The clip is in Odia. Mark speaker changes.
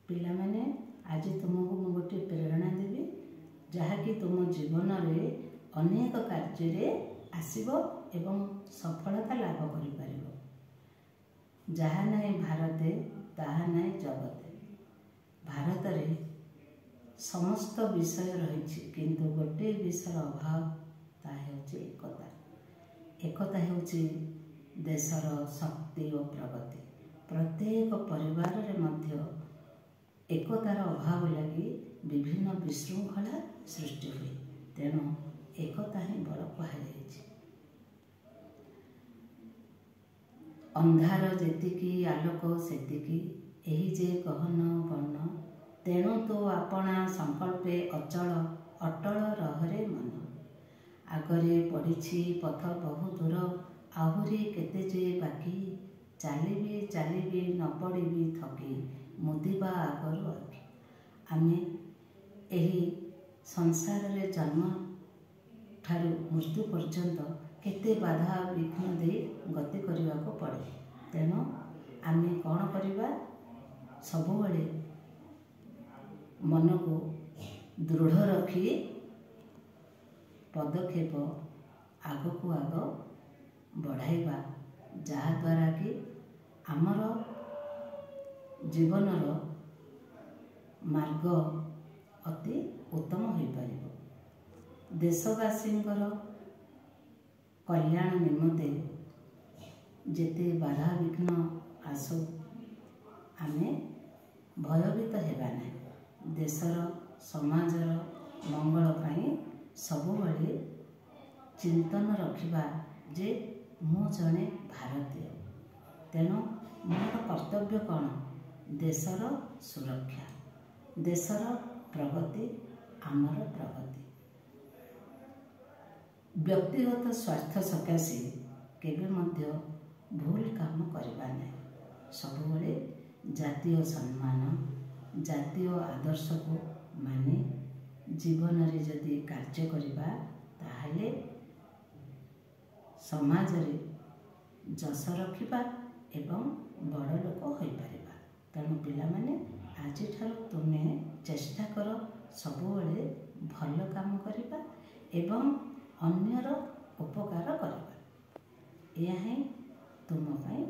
Speaker 1: ପିଲାମାନେ ଆଜି ତୁମକୁ ମୁଁ ଗୋଟିଏ ପ୍ରେରଣା ଦେବି ଯାହାକି ତୁମ ଜୀବନରେ ଅନେକ କାର୍ଯ୍ୟରେ ଆସିବ ଏବଂ ସଫଳତା ଲାଭ କରିପାରିବ। ଯାହା ନାହିଁ ଭାରତେ ତାହା ନାହିଁ ଜଗତେ। ଭାରତରେ ସମସ୍ତ ବିଷୟ ରହିଛି କିନ୍ତୁ ଗୋଟିଏ ବିଷୟର ଅଭାବ, ତାହା ହେଉଛି ଏକତା। ଏକତା ହେଉଛି ଦେଶର ଶକ୍ତି ଓ ପ୍ରଗତି। ପ୍ରତ୍ୟେକ ପରିବାରରେ ମଧ୍ୟ ଏକତାର ଅଭାବ ଲାଗି ବିଭିନ୍ନ ବିଶୃଙ୍ଖଳା ସୃଷ୍ଟି ହୁଏ। ତେଣୁ ଏକତା ହିଁ ବଳ କୁହାଯାଇଛି। ଅନ୍ଧାର ଯେତିକି ଆଲୋକ ସେତିକି, ଏହି ଯେ ଗହନ ବର୍ଣ୍ଣ। ତେଣୁ ତୋ ଆପଣା ସଂକଳ୍ପେ ଅଚଳ, ଅଟଳ ରହରେ ମନ। ଆଗରେ ପଡ଼ିଛି ପଥ ବହୁ ଦୂର, ଆହୁରି କେତେ ଯେ ବାକି। ଚାଲିବି ଚାଲିବି ନ ପଡ଼ିବି ଥକି, ମୁଦିବା ଆଗରୁ ଆଖି। ଆମେ ଏହି ସଂସାରରେ ଜନ୍ମ ଠାରୁ ମୃତ୍ୟୁ ପର୍ଯ୍ୟନ୍ତ କେତେ ବାଧା ବିଘ୍ନ ଦେଇ ଗତି କରିବାକୁ ପଡ଼େ। ତେଣୁ ଆମେ କ'ଣ କରିବା? ସବୁବେଳେ ମନକୁ ଦୃଢ଼ ରଖି ପଦକ୍ଷେପ ଆଗକୁ ଆଗ ବଢ଼ାଇବା, ଯାହାଦ୍ୱାରା କି ଆମର ଜୀବନର ମାର୍ଗ ଅତି ଉତ୍ତମ ହୋଇପାରିବ। ଦେଶବାସୀଙ୍କର କଲ୍ୟାଣ ନିମନ୍ତେ ଯେତେ ବାଧା ବିଘ୍ନ ଆସୁ ଆମେ ଭୟଭୀତ ହେବା ନାହିଁ। ଦେଶର ସମାଜର ମଙ୍ଗଳ ପାଇଁ ସବୁବେଳେ ଚିନ୍ତନ ରଖିବା ଯେ ମୁଁ ଜଣେ ଭାରତୀୟ। ତେଣୁ ମୋର କର୍ତ୍ତବ୍ୟ କ'ଣ? ଦେଶର ସୁରକ୍ଷା, ଦେଶର ପ୍ରଗତି, ଆମର ପ୍ରଗତି। ବ୍ୟକ୍ତିଗତ ସ୍ୱାର୍ଥ ସକାଶେ କେବେ ମଧ୍ୟ ଭୁଲ କାମ କରିବା ନାହିଁ। ସବୁବେଳେ ଜାତୀୟ ସମ୍ମାନ, ଜାତୀୟ ଆଦର୍ଶକୁ ମାନି ଜୀବନରେ ଯଦି କାର୍ଯ୍ୟ କରିବା, ତାହେଲେ ସମାଜରେ ଯଶ ରଖିବା ଏବଂ ବଡ଼ ଲୋକ ହୋଇପାରିବା। ତେଣୁ ପିଲାମାନେ ଆଜିଠାରୁ ତୁମେ ଚେଷ୍ଟା କର ସବୁବେଳେ ଭଲ କାମ କରିବା ଏବଂ ଅନ୍ୟର ଉପକାର କରିବା। ଏହା ହିଁ ତୁମ ପାଇଁ